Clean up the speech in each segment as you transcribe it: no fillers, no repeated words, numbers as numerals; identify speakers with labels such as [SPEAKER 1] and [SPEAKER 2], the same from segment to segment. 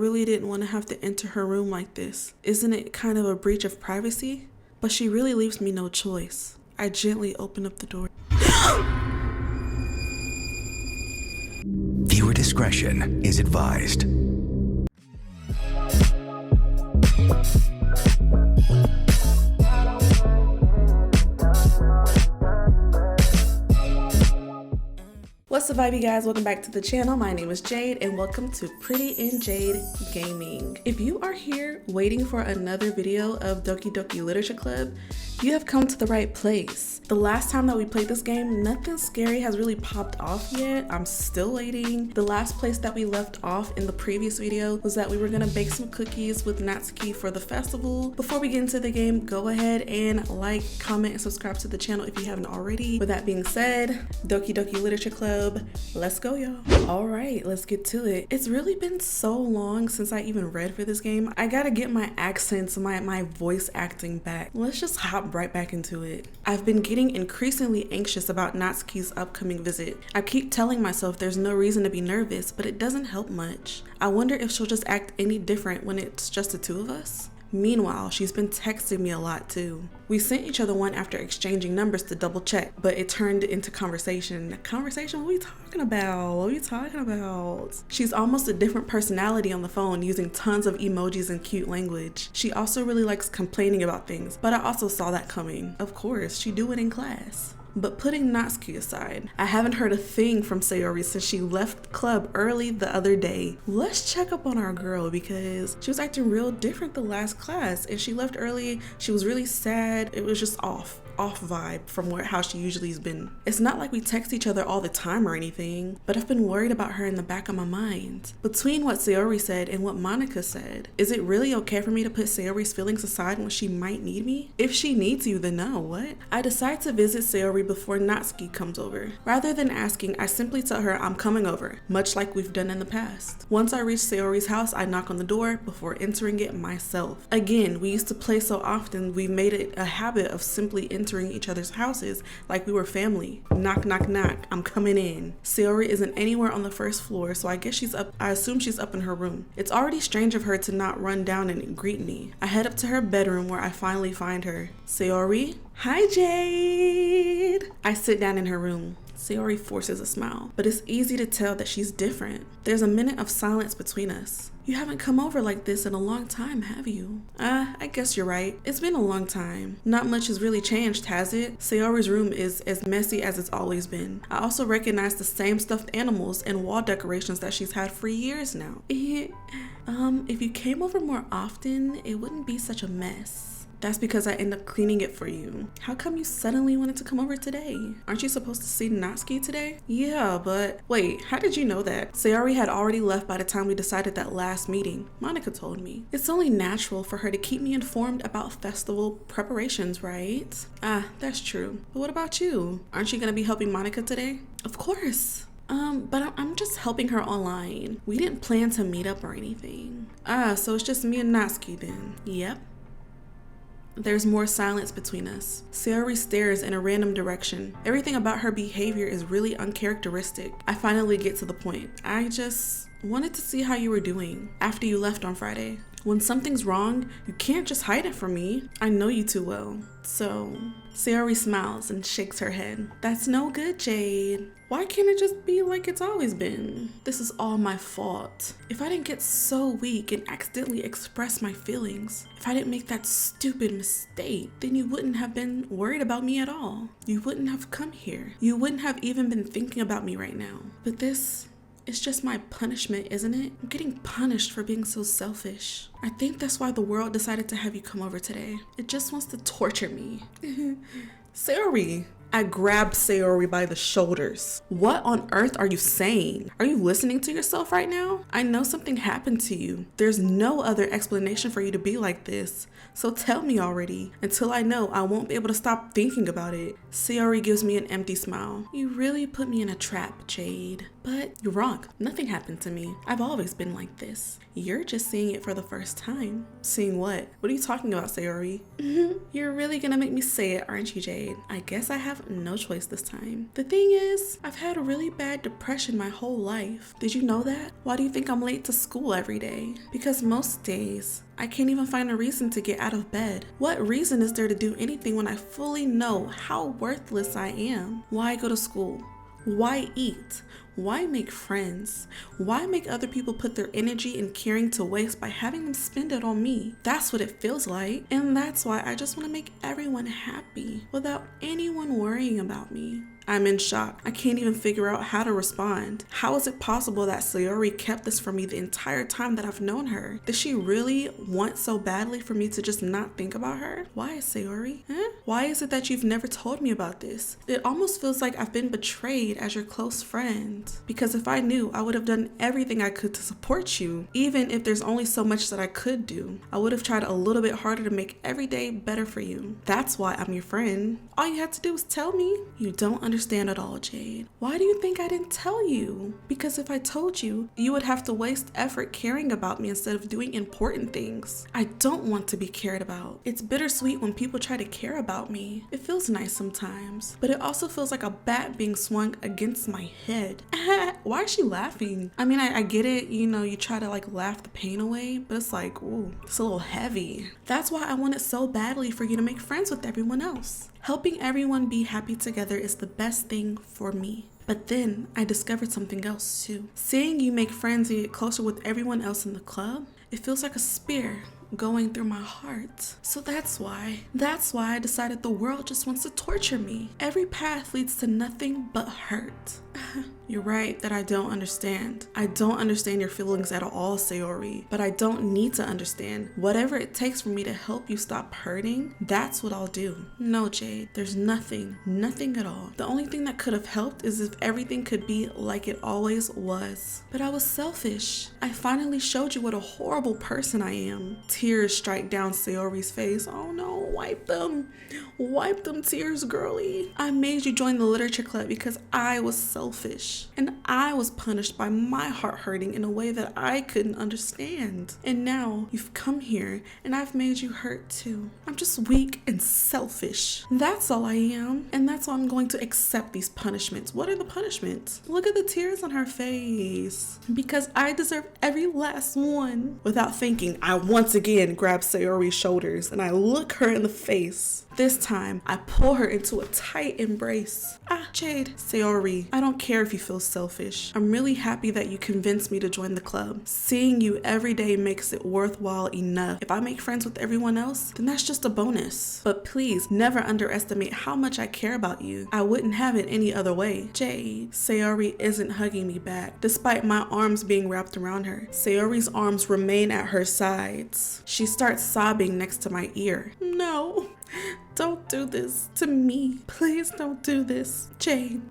[SPEAKER 1] really didn't want to have to enter her room like this. Isn't it kind of a breach of privacy? But she really leaves me no choice. I gently open up the door.
[SPEAKER 2] Viewer discretion is advised.
[SPEAKER 1] What's up, vibey guys? Welcome back to the channel. My name is Jade and welcome to Pretty in Jade Gaming. If you are here waiting for another video of Doki Literature Club, you have come to the right place. The last time that we played this game, nothing scary has really popped off yet. I'm still waiting. The last place that we left off in the previous video was that we were gonna bake some cookies with Natsuki for the festival. Before we get into the game, go ahead and like, comment, and subscribe to the channel if you haven't already. With that being said, Doki Literature Club, let's go, y'all. All right, let's get to it. It's really been so long since I even read for this game. I gotta get my accents, my voice acting back. Let's just hop right back into it. I've been getting increasingly anxious about Natsuki's upcoming visit. I keep telling myself there's no reason to be nervous, but it doesn't help much. I wonder if she'll just act any different when it's just the two of us. Meanwhile, she's been texting me a lot too. We sent each other one after exchanging numbers to double check, but it turned into conversation. Conversation? What are we talking about? What are we talking about? She's almost a different personality on the phone, using tons of emojis and cute language. She also really likes complaining about things, but I also saw that coming. Of course, she do it in class. But putting Natsuki aside, I haven't heard a thing from Sayori since she left the club early the other day. Let's check up on our girl because she was acting real different the last class, and she left early. She was really sad. It was just off vibe from how she usually has been. It's not like we text each other all the time or anything, but I've been worried about her in the back of my mind. Between what Sayori said and what Monica said, is it really okay for me to put Sayori's feelings aside when she might need me? If she needs you, then no, what? I decide to visit Sayori before Natsuki comes over. Rather than asking, I simply tell her I'm coming over, much like we've done in the past. Once I reach Sayori's house, I knock on the door before entering it myself. Again, we used to play so often, we've made it a habit of simply entering each other's houses like we were family. Knock, knock, knock, I'm coming in. Sayori isn't anywhere on the first floor, so I guess she's up. I assume she's up in her room. It's already strange of her to not run down and greet me. I head up to her bedroom where I finally find her. Sayori? Hi, Jade. I sit down in her room. Sayori forces a smile, but it's easy to tell that she's different. There's a minute of silence between us. You haven't come over like this in a long time, have you? I guess you're right. It's been a long time. Not much has really changed, has it? Sayori's room is as messy as it's always been. I also recognize the same stuffed animals and wall decorations that she's had for years now. If you came over more often, it wouldn't be such a mess. That's because I end up cleaning it for you. How come you suddenly wanted to come over today? Aren't you supposed to see Natsuki today? Yeah, but wait, how did you know that? Sayori had already left by the time we decided that last meeting. Monica told me. It's only natural for her to keep me informed about festival preparations, right? That's true. But what about you? Aren't you gonna be helping Monica today? Of course. But I'm just helping her online. We didn't plan to meet up or anything. So it's just me and Natsuki then. Yep. There's more silence between us. Sayori stares in a random direction. Everything about her behavior is really uncharacteristic. I finally get to the point. I just wanted to see how you were doing after you left on Friday. When something's wrong, you can't just hide it from me. I know you too well. So, Sayori smiles and shakes her head. That's no good, Jade. Why can't it just be like it's always been? This is all my fault. If I didn't get so weak and accidentally express my feelings, if I didn't make that stupid mistake, then you wouldn't have been worried about me at all. You wouldn't have come here. You wouldn't have even been thinking about me right now. But this, it's just my punishment, isn't it? I'm getting punished for being so selfish. I think that's why the world decided to have you come over today. It just wants to torture me. Sayori. I grabbed Sayori by the shoulders. What on earth are you saying? Are you listening to yourself right now? I know something happened to you. There's no other explanation for you to be like this. So tell me already. Until I know, I won't be able to stop thinking about it. Sayori gives me an empty smile. You really put me in a trap, Jade. But you're wrong. Nothing happened to me. I've always been like this. You're just seeing it for the first time. Seeing what? What are you talking about, Sayori? You're really gonna make me say it, aren't you, Jade? I guess I have no choice this time. The thing is, I've had a really bad depression my whole life. Did you know that? Why do you think I'm late to school every day? Because most days, I can't even find a reason to get out of bed. What reason is there to do anything when I fully know how worthless I am? Why go to school? Why eat? Why make friends? Why make other people put their energy and caring to waste by having them spend it on me? That's what it feels like. And that's why I just want to make everyone happy without anyone worrying about me. I'm in shock. I can't even figure out how to respond. How is it possible that Sayori kept this from me the entire time that I've known her? Does she really want so badly for me to just not think about her? Why, Sayori? Why is it that you've never told me about this? It almost feels like I've been betrayed as your close friend. Because if I knew, I would have done everything I could to support you. Even if there's only so much that I could do, I would have tried a little bit harder to make every day better for you. That's why I'm your friend. All you had to do was tell me. You don't understand at all, Jade. Why do you think I didn't tell you? Because if I told you, you would have to waste effort caring about me instead of doing important things. I don't want to be cared about. It's bittersweet when people try to care about me. It feels nice sometimes, but it also feels like a bat being swung against my head. Why is she laughing? I mean, I get it, you know, you try to like laugh the pain away, but it's like, ooh, it's a little heavy. That's why I want it so badly for you to make friends with everyone else. Helping everyone be happy together is the best thing for me. But then I discovered something else too. Seeing you make friends and get closer with everyone else in the club, it feels like a spear going through my heart. So that's why I decided the world just wants to torture me. Every path leads to nothing but hurt. You're right that I don't understand. I don't understand your feelings at all, Sayori, but I don't need to understand. Whatever it takes for me to help you stop hurting, that's what I'll do. No, Jade, there's nothing at all. The only thing that could have helped is if everything could be like it always was. But I was selfish. I finally showed you what a horrible person I am. Tears strike down Sayori's face. Oh no, wipe them. Wipe them tears, girly. I made you join the literature club because I was selfish. And I was punished by my heart hurting in a way that I couldn't understand. And now you've come here and I've made you hurt too. I'm just weak and selfish. That's all I am. And that's why I'm going to accept these punishments. What are the punishments? Look at the tears on her face. Because I deserve every last one. Without thinking, I once again grab Sayori's shoulders and I look her in the face. This time, I pull her into a tight embrace. Jade, Sayori, I don't care if you feel selfish. I'm really happy that you convinced me to join the club. Seeing you every day makes it worthwhile enough. If I make friends with everyone else, then that's just a bonus. But please, never underestimate how much I care about you. I wouldn't have it any other way. Jade, Sayori isn't hugging me back. Despite my arms being wrapped around her, Sayori's arms remain at her sides. She starts sobbing next to my ear. No. Don't do this to me. Please don't do this. Jade,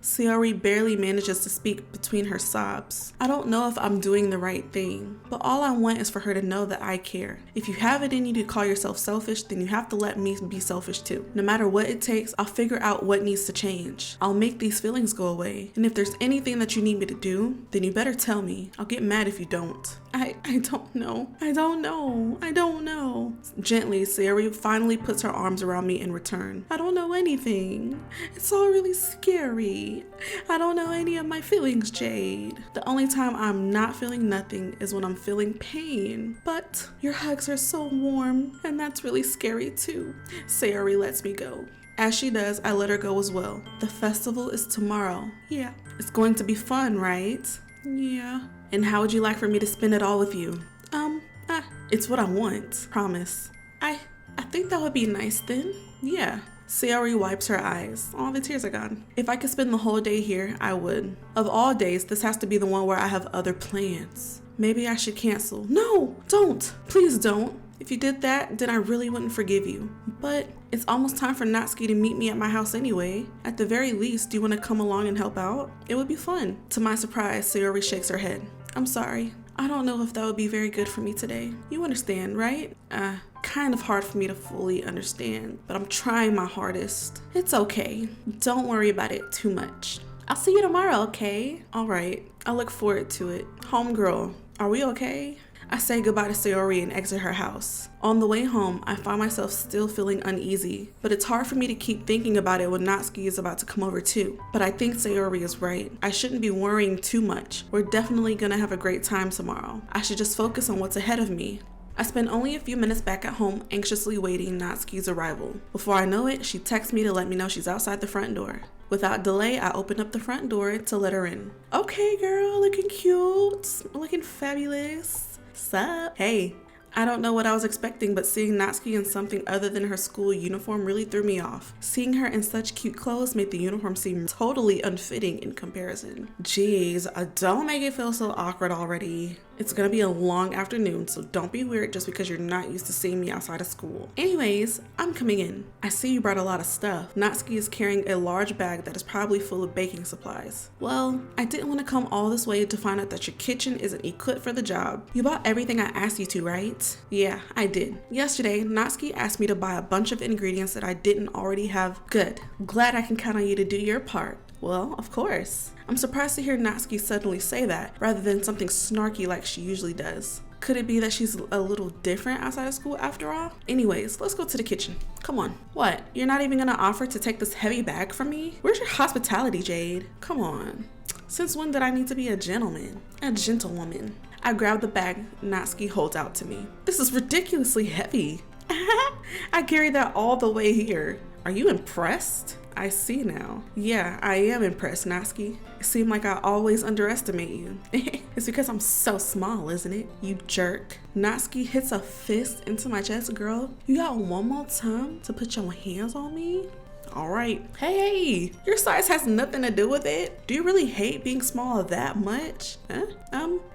[SPEAKER 1] Sayori barely manages to speak between her sobs. I don't know if I'm doing the right thing, but all I want is for her to know that I care. If you have it in you to call yourself selfish, then you have to let me be selfish too. No matter what it takes, I'll figure out what needs to change. I'll make these feelings go away. And if there's anything that you need me to do, then you better tell me. I'll get mad if you don't. I don't know. I don't know. Gently, Sayori finally puts her arms around me in return. I don't know anything. It's all really scary. I don't know any of my feelings, Jade. The only time I'm not feeling nothing is when I'm feeling pain. But your hugs are so warm, and that's really scary too. Sayori lets me go. As she does, I let her go as well. The festival is tomorrow. Yeah. It's going to be fun, right? Yeah. And how would you like for me to spend it all with you? It's what I want. Promise. I think that would be nice then. Yeah. Sayori wipes her eyes. All the tears are gone. If I could spend the whole day here, I would. Of all days, this has to be the one where I have other plans. Maybe I should cancel. No, don't. Please don't. If you did that, then I really wouldn't forgive you. But it's almost time for Natsuki to meet me at my house anyway. At the very least, do you want to come along and help out? It would be fun. To my surprise, Sayori shakes her head. I'm sorry. I don't know if that would be very good for me today. You understand, right? Kind of hard for me to fully understand, but I'm trying my hardest. It's okay. Don't worry about it too much. I'll see you tomorrow, okay? All right, I look forward to it. Homegirl, are we okay? I say goodbye to Sayori and exit her house. On the way home, I find myself still feeling uneasy, but it's hard for me to keep thinking about it when Natsuki is about to come over too. But I think Sayori is right. I shouldn't be worrying too much. We're definitely gonna have a great time tomorrow. I should just focus on what's ahead of me. I spend only a few minutes back at home anxiously waiting Natsuki's arrival. Before I know it, she texts me to let me know she's outside the front door. Without delay, I open up the front door to let her in. Okay, girl, looking cute, looking fabulous. Sup? Hey, I don't know what I was expecting, but seeing Natsuki in something other than her school uniform really threw me off. Seeing her in such cute clothes made the uniform seem totally unfitting in comparison. Jeez, don't make it feel so awkward already. It's gonna be a long afternoon, so don't be weird just because you're not used to seeing me outside of school. Anyways, I'm coming in. I see you brought a lot of stuff. Natsuki is carrying a large bag that is probably full of baking supplies. Well, I didn't want to come all this way to find out that your kitchen isn't equipped for the job. You bought everything I asked you to, right? Yeah, I did. Yesterday, Natsuki asked me to buy a bunch of ingredients that I didn't already have. Good. Glad I can count on you to do your part. Well, of course. I'm surprised to hear Natsuki suddenly say that, rather than something snarky like she usually does. Could it be that she's a little different outside of school after all? Anyways, let's go to the kitchen. Come on. What? You're not even gonna offer to take this heavy bag from me? Where's your hospitality, Jade? Come on. Since when did I need to be a gentleman? A gentlewoman. I grab the bag Natsuki holds out to me. This is ridiculously heavy. I carried that all the way here. Are you impressed? I see now. Yeah, I am impressed, Natsuki. It seemed like I always underestimate you. It's because I'm so small, isn't it? You jerk. Natsuki hits a fist into my chest. Girl, you got one more time to put your hands on me? All right. Hey, your size has nothing to do with it. Do you really hate being small that much?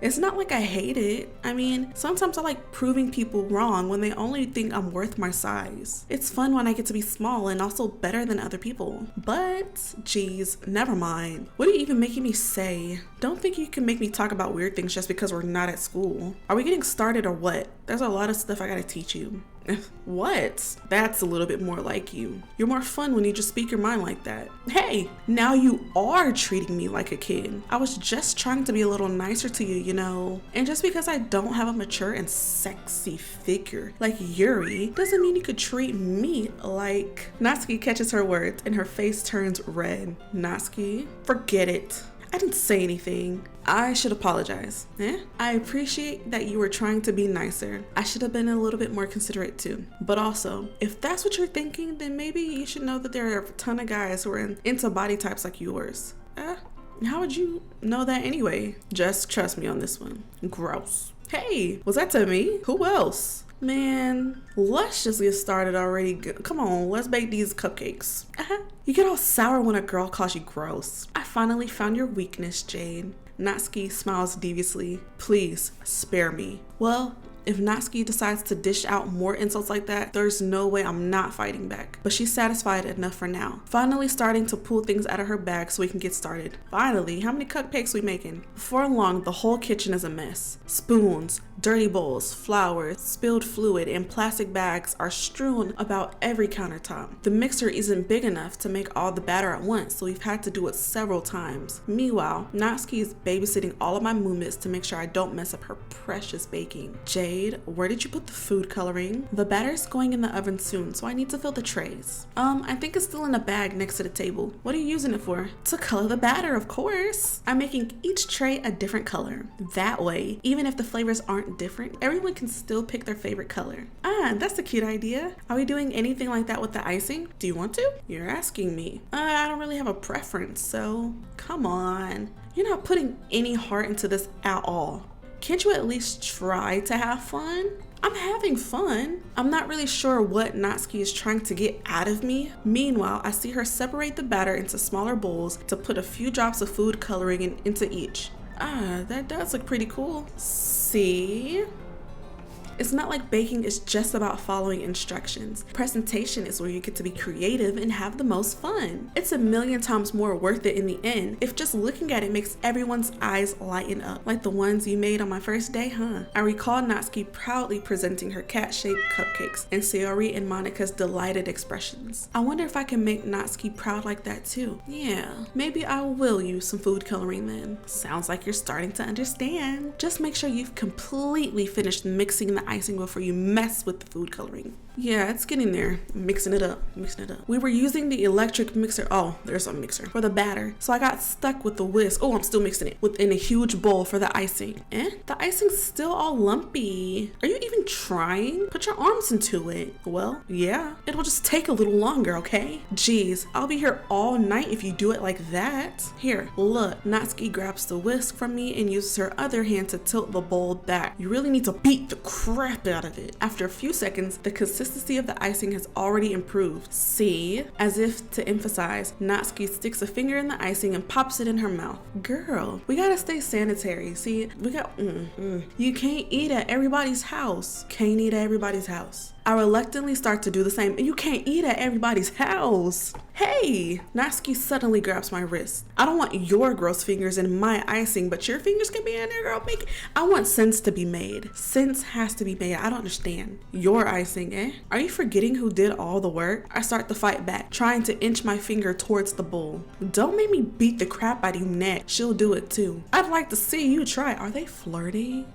[SPEAKER 1] It's not like I hate it. I mean, sometimes I like proving people wrong when they only think I'm worth my size. It's fun when I get to be small and also better than other people. But, geez, never mind. What are you even making me say? Don't think you can make me talk about weird things just because we're not at school. Are we getting started or what? There's a lot of stuff I gotta teach you. What? That's a little bit more like you. You're more fun when you just speak your mind like that. Hey, now you are treating me like a kid. I was just trying to be a little nicer to you, you know? And just because I don't have a mature and sexy figure like Yuri doesn't mean you could treat me like... Natsuki catches her words and her face turns red. Natsuki, forget it. I didn't say anything. I should apologize. I appreciate that you were trying to be nicer. I should have been a little bit more considerate too. But also, if that's what you're thinking, then maybe you should know that there are a ton of guys who are into body types like yours. How would you know that anyway? Just trust me on this one. Gross. Hey, was that to me? Who else? Man, let's just get started already. Come on, let's bake these cupcakes. You get all sour when a girl calls you gross. I finally found your weakness, Jade. Natsuki smiles deviously. Please, spare me. Well, if Natsuki decides to dish out more insults like that, there's no way I'm not fighting back. But she's satisfied enough for now. Finally starting to pull things out of her bag so we can get started. Finally, how many cupcakes we making? Before long, the whole kitchen is a mess. Spoons, dirty bowls, flour, spilled fluid, and plastic bags are strewn about every countertop. The mixer isn't big enough to make all the batter at once, so we've had to do it several times. Meanwhile, Natsuki is babysitting all of my movements to make sure I don't mess up her precious baking. Jade, where did you put the food coloring? The batter's going in the oven soon, so I need to fill the trays. I think it's still in a bag next to the table. What are you using it for? To color the batter, of course. I'm making each tray a different color. That way, even if the flavors aren't different, everyone can still pick their favorite color. That's a cute idea. Are we doing anything like that with the icing? Do you want to? You're asking me. I don't really have a preference, so come on. You're not putting any heart into this at all. Can't you at least try to have fun? I'm having fun. I'm not really sure what Natsuki is trying to get out of me. Meanwhile, I see her separate the batter into smaller bowls to put a few drops of food coloring into each. That does look pretty cool. See? It's not like baking is just about following instructions. Presentation is where you get to be creative and have the most fun. It's a million times more worth it in the end if just looking at it makes everyone's eyes lighten up, like the ones you made on my first day, huh? I recall Natsuki proudly presenting her cat-shaped cupcakes and Sayori and Monika's delighted expressions. I wonder if I can make Natsuki proud like that too. Yeah, maybe I will use some food coloring then. Sounds like you're starting to understand. Just make sure you've completely finished mixing the icing before you mess with the food coloring. Yeah, it's getting there. Mixing it up. We were using the electric mixer. Oh, there's a mixer for the batter. So I got stuck with the whisk. Oh, I'm still mixing it within a huge bowl for the icing. The icing's still all lumpy. Are you even trying? Put your arms into it. Well, yeah, it'll just take a little longer, okay? Jeez, I'll be here all night if you do it like that. Here, look. Natsuki grabs the whisk from me and uses her other hand to tilt the bowl back. You really need to beat the crap out of it. After a few seconds, the consistency of the icing has already improved. See? As if to emphasize, Natsuki sticks a finger in the icing and pops it in her mouth. Girl, we gotta stay sanitary. See, we got, You can't eat at everybody's house. Can't eat at everybody's house. I reluctantly start to do the same. You can't eat at everybody's house. Hey! Natsuki suddenly grabs my wrist. I don't want your gross fingers in my icing, but your fingers can be in there, girl. I want sense to be made. Sense has to be made. I don't understand. Your icing, eh? Are you forgetting who did all the work? I start to fight back, trying to inch my finger towards the bowl. Don't make me beat the crap out of you next. She'll do it too. I'd like to see you try. Are they flirting?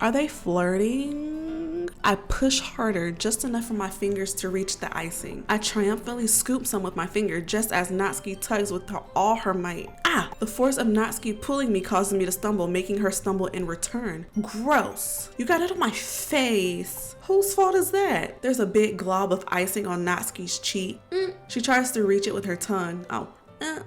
[SPEAKER 1] I push harder, just enough for my fingers to reach the icing. I triumphantly scoop some with my finger just as Natsuki tugs with all her might. The force of Natsuki pulling me causes me to stumble, making her stumble in return. Gross. You got it on my face. Whose fault is that? There's a big glob of icing on Natsuki's cheek. She tries to reach it with her tongue.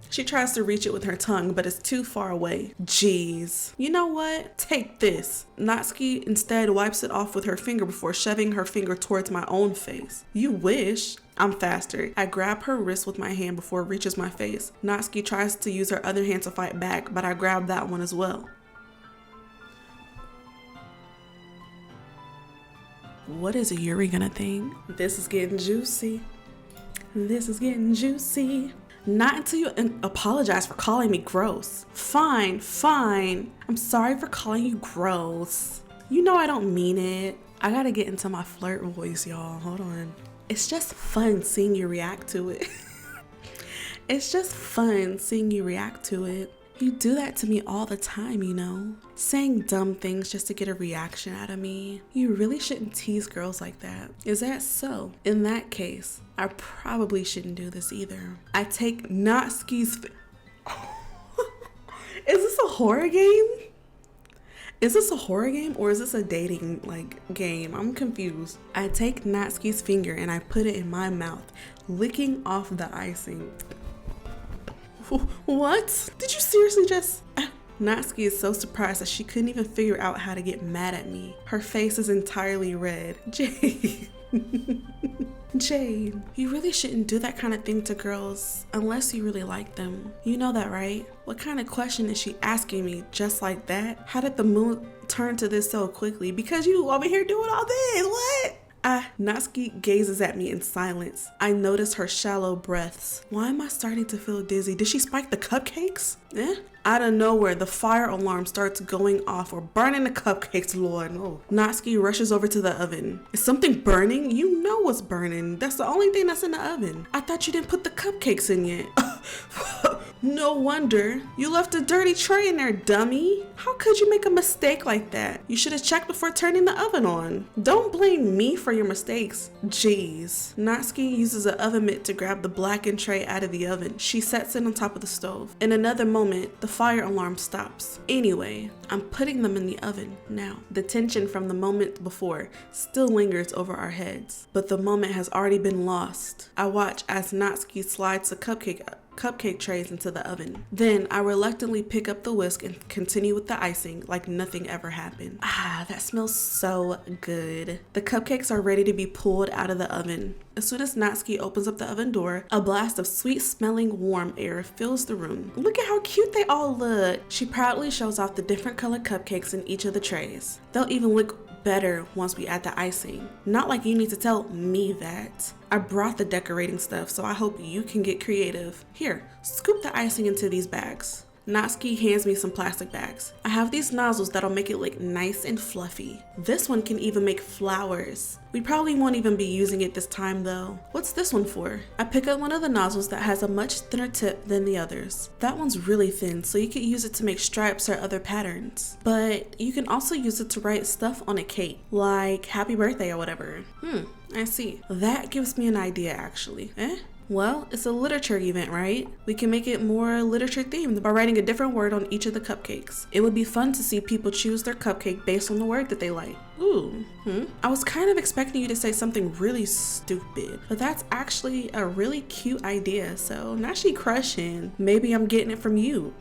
[SPEAKER 1] She tries to reach it with her tongue, but it's too far away. Jeez. You know what? Take this. Natsuki instead wipes it off with her finger before shoving her finger towards my own face. You wish. I'm faster. I grab her wrist with my hand before it reaches my face. Natsuki tries to use her other hand to fight back, but I grab that one as well. What is Yuri gonna think? This is getting juicy. Not until you apologize for calling me gross. Fine. I'm sorry for calling you gross. You know I don't mean it. I gotta get into my flirt voice, y'all. Hold on. It's just fun seeing you react to it. You do that to me all the time, you know? Saying dumb things just to get a reaction out of me. You really shouldn't tease girls like that. Is that so? In that case, I probably shouldn't do this either. I take Natsuki's... Is this a horror game? Or is this a dating game? I'm confused. I take Natsuki's finger and I put it in my mouth, licking off the icing. What? Did you seriously just... Natsuki is so surprised that she couldn't even figure out how to get mad at me. Her face is entirely red. Jade, you really shouldn't do that kind of thing to girls unless you really like them. You know that, right? What kind of question is she asking me just like that? How did the mood turn to this so quickly? Because you over here doing all this, what? Natsuki gazes at me in silence. I notice her shallow breaths. Why am I starting to feel dizzy? Did she spike the cupcakes? Out of nowhere, the fire alarm starts going off. We're burning the cupcakes, Lord. Oh. Natsuki rushes over to the oven. Is something burning? You know what's burning. That's the only thing that's in the oven. I thought you didn't put the cupcakes in yet. No wonder. You left a dirty tray in there, dummy. How could you make a mistake like that? You should have checked before turning the oven on. Don't blame me for your mistakes. Jeez. Natsuki uses an oven mitt to grab the blackened tray out of the oven. She sets it on top of the stove. In another moment, the fire alarm stops. Anyway, I'm putting them in the oven now. The tension from the moment before still lingers over our heads, but the moment has already been lost. I watch as Natsuki slides the cupcake trays into the oven. Then I reluctantly pick up the whisk and continue with the icing like nothing ever happened. That smells so good. The cupcakes are ready to be pulled out of the oven. As soon as Natsuki opens up the oven door, a blast of sweet smelling warm air fills the room. Look at how cute they all look. She proudly shows off the different colored cupcakes in each of the trays. They'll even look better once we add the icing. Not like you need to tell me that. I brought the decorating stuff, so I hope you can get creative. Here, scoop the icing into these bags. Natsuki hands me some plastic bags. I have these nozzles that'll make it look nice and fluffy. This one can even make flowers. We probably won't even be using it this time though. What's this one for? I pick up one of the nozzles that has a much thinner tip than the others. That one's really thin, so you could use it to make stripes or other patterns. But you can also use it to write stuff on a cake, like happy birthday or whatever. I see. That gives me an idea actually. Well, it's a literature event, right? We can make it more literature themed by writing a different word on each of the cupcakes. It would be fun to see people choose their cupcake based on the word that they like. I was kind of expecting you to say something really stupid, but that's actually a really cute idea, so now she crushing. Maybe I'm getting it from you.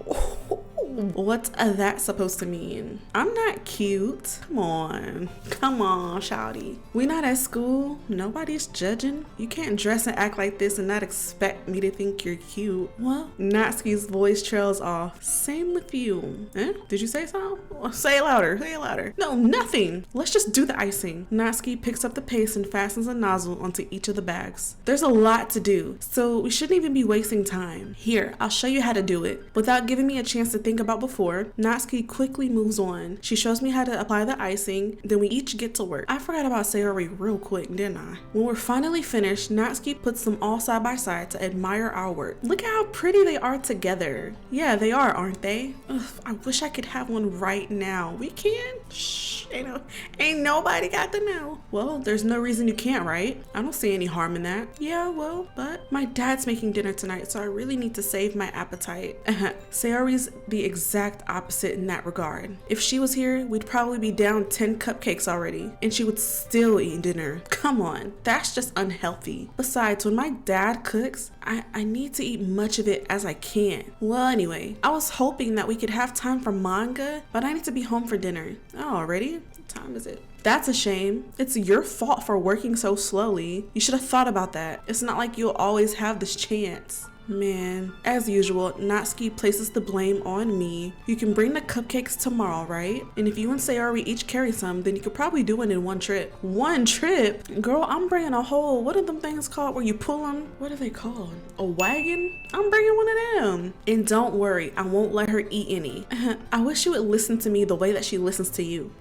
[SPEAKER 1] What's that supposed to mean? I'm not cute. Come on, shawty. We not at school. Nobody's judging. You can't dress and act like this and not expect me to think you're cute. Well, Natsuki's voice trails off. Same with you. Did you say something? Well, say it louder. Say it louder. No, nothing. Let's just do the icing. Natsuki picks up the paste and fastens a nozzle onto each of the bags. There's a lot to do, so we shouldn't even be wasting time. Here, I'll show you how to do it. Without giving me a chance to think about before, Natsuki quickly moves on. She shows me how to apply the icing, then we each get to work. I forgot about Sayori real quick, didn't I? When we're finally finished, Natsuki puts them all side by side to admire our work. Look at how pretty they are together. Yeah, they are, aren't they? Ugh, I wish I could have one right now. We can? Shh, ain't nobody got to know. Well, there's no reason you can't, right? I don't see any harm in that. Yeah, well, but my dad's making dinner tonight, so I really need to save my appetite. Sayori's the exact opposite in that regard. If she was here, we'd probably be down 10 cupcakes already, and she would still eat dinner. Come on, that's just unhealthy. Besides, when my dad cooks, I need to eat much of it as I can. Well, anyway, I was hoping that we could have time for manga, but I need to be home for dinner. Oh, already? What time is it? That's a shame. It's your fault for working so slowly. You should have thought about that. It's not like you'll always have this chance. Man, as usual, Natsuki places the blame on me. You can bring the cupcakes tomorrow, right? And if you and Sayori each carry some, then you could probably do it in one trip. One trip? Girl, I'm bringing a whole, what are them things called where you pull them? What are they called? A wagon? I'm bringing one of them. And don't worry, I won't let her eat any. I wish you would listen to me the way that she listens to you.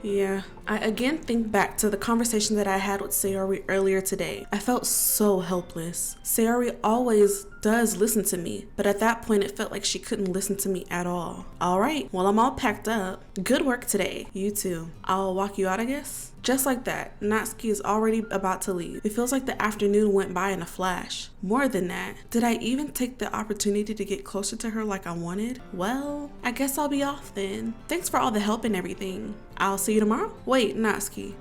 [SPEAKER 1] Yeah. I again think back to the conversation that I had with Sayori earlier today. I felt so helpless. Sayori always does listen to me, but at that point it felt like she couldn't listen to me at all. All right, well, I'm all packed up. Good work today. You too. I'll walk you out, I guess. Just like that, Natsuki is already about to leave. It feels like the afternoon went by in a flash. More than that, did I even take the opportunity to get closer to her like I wanted? Well, I guess I'll be off then. Thanks for all the help and everything. I'll see you tomorrow? Wait, Natsuki,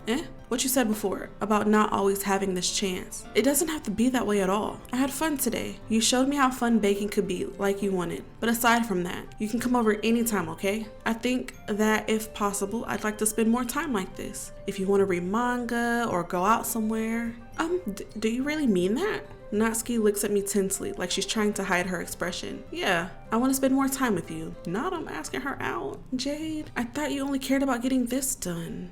[SPEAKER 1] what you said before about not always having this chance. It doesn't have to be that way at all. I had fun today. You showed me how fun baking could be, like you wanted. But aside from that, you can come over anytime, okay? I think that if possible, I'd like to spend more time like this. If you want to read manga or go out somewhere. Do you really mean that? Natsuki looks at me tensely, like she's trying to hide her expression. Yeah, I want to spend more time with you. Not I'm asking her out. Jade, I thought you only cared about getting this done.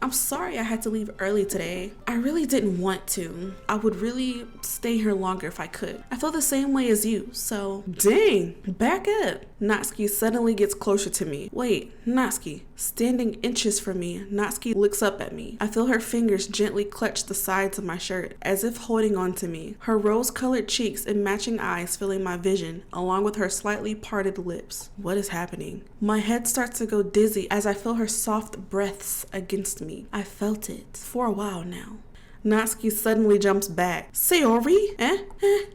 [SPEAKER 1] I'm sorry I had to leave early today. I really didn't want to. I would really stay here longer if I could. I feel the same way as you, so dang, back up. Natsuki suddenly gets closer to me. Wait, Natsuki, standing inches from me, Natsuki looks up at me. I feel her fingers gently clutch the sides of my shirt, as if holding on to me. Her rose-colored cheeks and matching eyes filling my vision, along with her slightly parted lips. What is happening? My head starts to go dizzy as I feel her soft breaths against me. I felt it for a while now. Natsuki suddenly jumps back. Sayori?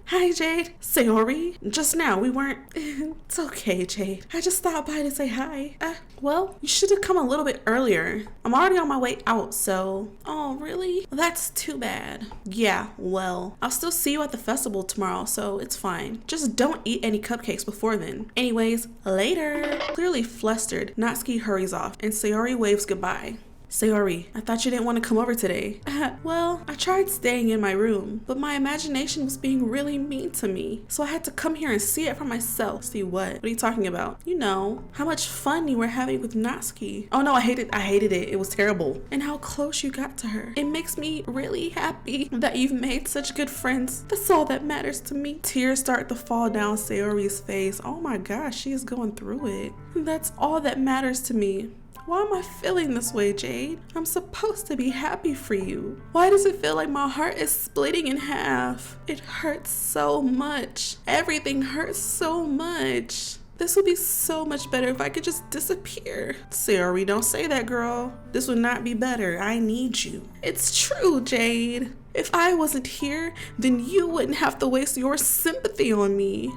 [SPEAKER 1] Hi, Jade. Sayori? Just now, we weren't... It's okay, Jade. I just stopped by to say hi. Well, you should have come a little bit earlier. I'm already on my way out, so... Oh, really? That's too bad. Yeah, well, I'll still see you at the festival tomorrow, so it's fine. Just don't eat any cupcakes before then. Anyways, later. Clearly flustered, Natsuki hurries off, and Sayori waves goodbye. Sayori, I thought you didn't want to come over today. Well, I tried staying in my room, but my imagination was being really mean to me. So I had to come here and see it for myself. See what? What are you talking about? You know, how much fun you were having with Natsuki. Oh no, I hated it. It was terrible. And how close you got to her. It makes me really happy that you've made such good friends. That's all that matters to me. Tears start to fall down Sayori's face. Oh my gosh, she is going through it. That's all that matters to me. Why am I feeling this way, Jade? I'm supposed to be happy for you. Why does it feel like my heart is splitting in half? It hurts so much. Everything hurts so much. This would be so much better if I could just disappear. Sayori, don't say that, girl. This would not be better. I need you. It's true, Jade. If I wasn't here, then you wouldn't have to waste your sympathy on me.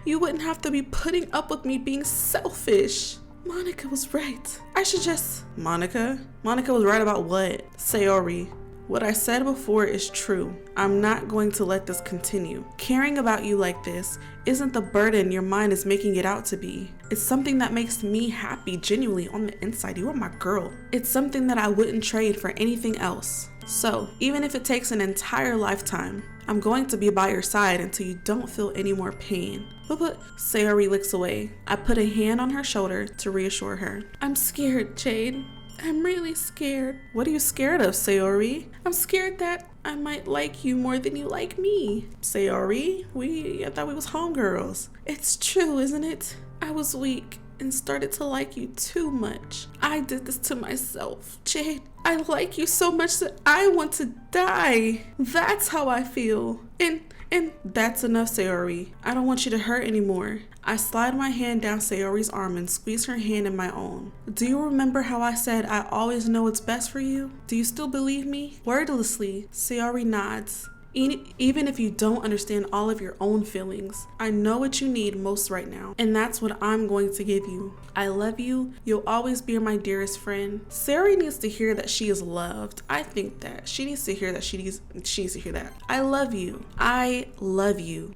[SPEAKER 1] You wouldn't have to be putting up with me being selfish. Monica was right. I should just... Monica? Monica was right about what? Sayori, what I said before is true. I'm not going to let this continue. Caring about you like this isn't the burden your mind is making it out to be. It's something that makes me happy genuinely on the inside. You are my girl. It's something that I wouldn't trade for anything else. So, even if it takes an entire lifetime, I'm going to be by your side until you don't feel any more pain. But Sayori looks away. I put a hand on her shoulder to reassure her. I'm scared, Jade. I'm really scared. What are you scared of, Sayori? I'm scared that I might like you more than you like me. Sayori, I thought we was homegirls. It's true, isn't it? I was weak and started to like you too much. I did this to myself. Jade, I like you so much that I want to die. That's how I feel. And that's enough, Sayori. I don't want you to hurt anymore. I slide my hand down Sayori's arm and squeeze her hand in my own. Do you remember how I said I always know what's best for you? Do you still believe me? Wordlessly, Sayori nods. Even if you don't understand all of your own feelings, I know what you need most right now, and that's what I'm going to give you. I love you. You'll always be my dearest friend. Sayori needs to hear that she is loved. I think that she needs to hear that she needs to hear that. I love you. I love you.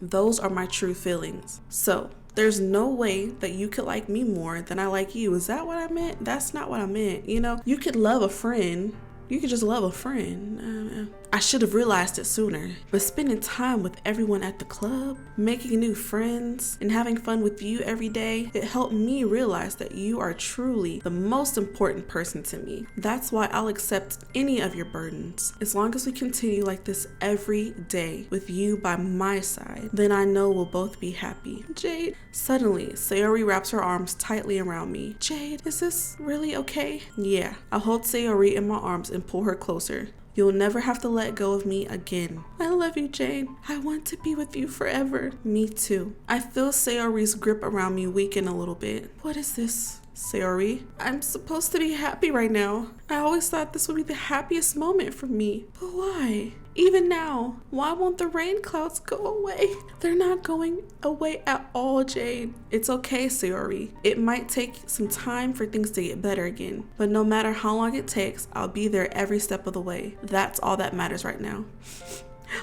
[SPEAKER 1] Those are my true feelings. So there's no way that you could like me more than I like you. Is that what I meant? That's not what I meant. You know, you could love a friend. You could just love a friend. I should have realized it sooner, but spending time with everyone at the club, making new friends, and having fun with you every day, it helped me realize that you are truly the most important person to me. That's why I'll accept any of your burdens. As long as we continue like this every day with you by my side, then I know we'll both be happy. Jade. Suddenly, Sayori wraps her arms tightly around me. Jade, is this really okay? Yeah. I hold Sayori in my arms and pull her closer. You'll never have to let go of me again. I love you, Jade. I want to be with you forever. Me too. I feel Sayori's grip around me weaken a little bit. What is this? Sayori, I'm supposed to be happy right now. I always thought this would be the happiest moment for me. But why? Even now, why won't the rain clouds go away? They're not going away at all, Jade. It's okay, Sayori. It might take some time for things to get better again, but no matter how long it takes, I'll be there every step of the way. That's all that matters right now.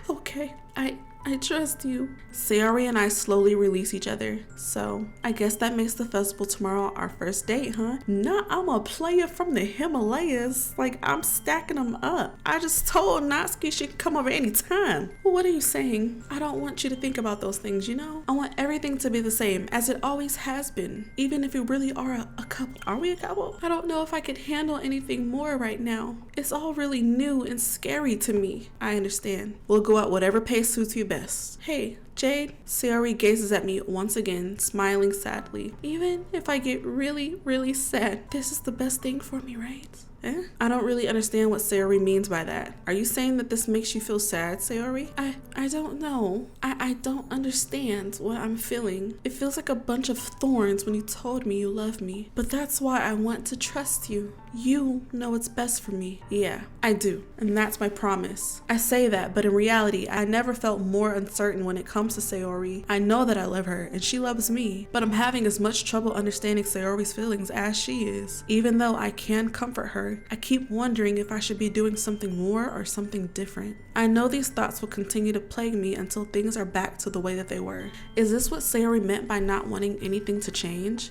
[SPEAKER 1] Okay, I trust you. Sayori and I slowly release each other. So I guess that makes the festival tomorrow our first date, huh? Nah, I'm a player from the Himalayas. Like, I'm stacking them up. I just told Natsuki she could come over anytime. Well, what are you saying? I don't want you to think about those things, you know? I want everything to be the same as it always has been. Even if we really are a couple. Are we a couple? I don't know if I could handle anything more right now. It's all really new and scary to me. I understand. We'll go at whatever pace suits you best. Hey, Jade. Sayori gazes at me once again, smiling sadly. Even if I get really, really sad, this is the best thing for me, right? I don't really understand what Sayori means by that. Are you saying that this makes you feel sad, Sayori? I don't know. I don't understand what I'm feeling. It feels like a bunch of thorns when you told me you love me. But that's why I want to trust you. You know what's best for me. Yeah, I do. And that's my promise. I say that, but in reality, I never felt more uncertain when it comes to Sayori. I know that I love her and she loves me, but I'm having as much trouble understanding Sayori's feelings as she is. Even though I can comfort her, I keep wondering if I should be doing something more or something different. I know these thoughts will continue to plague me until things are back to the way that they were. Is this what Sayori meant by not wanting anything to change?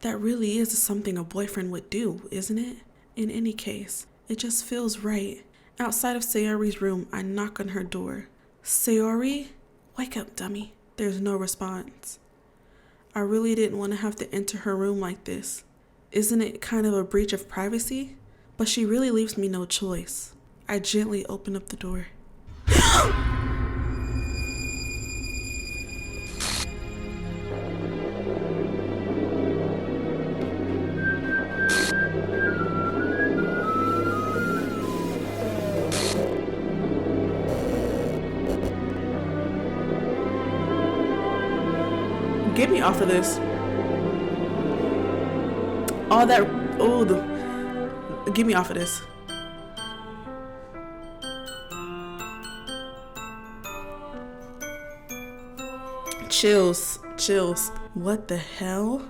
[SPEAKER 1] That really is something a boyfriend would do, isn't it? In any case, it just feels right. Outside of Sayori's room, I knock on her door. Sayori? Wake up, dummy. There's no response. I really didn't want to have to enter her room like this. Isn't it kind of a breach of privacy? But she really leaves me no choice. I gently open up the door. Get me off of this. All that, get me off of this. Chills. What the hell?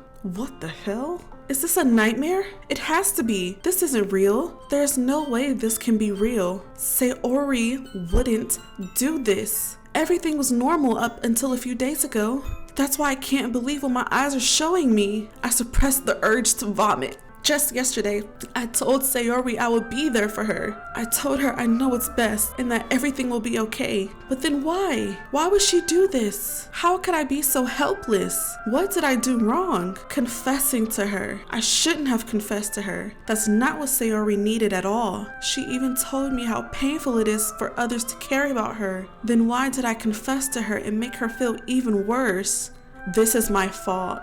[SPEAKER 1] Is this a nightmare? It has to be. This isn't real. There's no way this can be real. Sayori wouldn't do this. Everything was normal up until a few days ago. That's why I can't believe what my eyes are showing me. I suppressed the urge to vomit. Just yesterday, I told Sayori I would be there for her. I told her I know what's best and that everything will be okay. But then why? Why would she do this? How could I be so helpless? What did I do wrong? Confessing to her. I shouldn't have confessed to her. That's not what Sayori needed at all. She even told me how painful it is for others to care about her. Then why did I confess to her and make her feel even worse? This is my fault.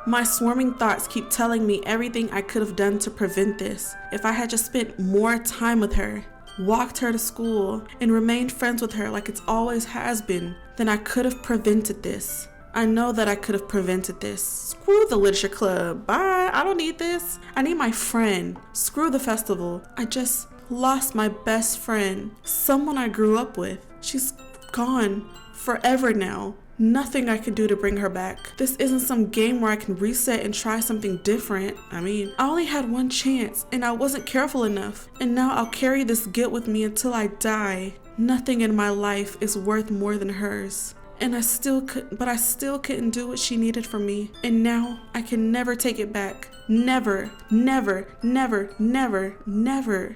[SPEAKER 1] My swarming thoughts keep telling me everything I could have done to prevent this. If I had just spent more time with her, walked her to school, and remained friends with her like it always has been, then I could have prevented this. I know that I could have prevented this. Screw the literature club. Bye. I don't need this. I need my friend. Screw the festival. I just lost my best friend. Someone I grew up with. She's gone forever now. Nothing I can do to bring her back. This isn't some game where I can reset and try something different. I only had one chance and I wasn't careful enough. And now I'll carry this guilt with me until I die. Nothing in my life is worth more than hers. And I still couldn't do what she needed from me. And now I can never take it back. Never, never, never, never, never.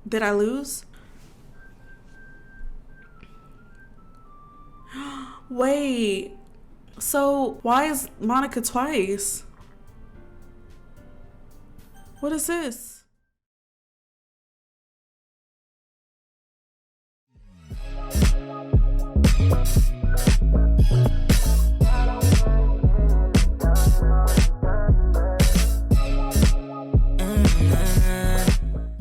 [SPEAKER 1] Did I lose? Wait, so why is Monica twice? What is this?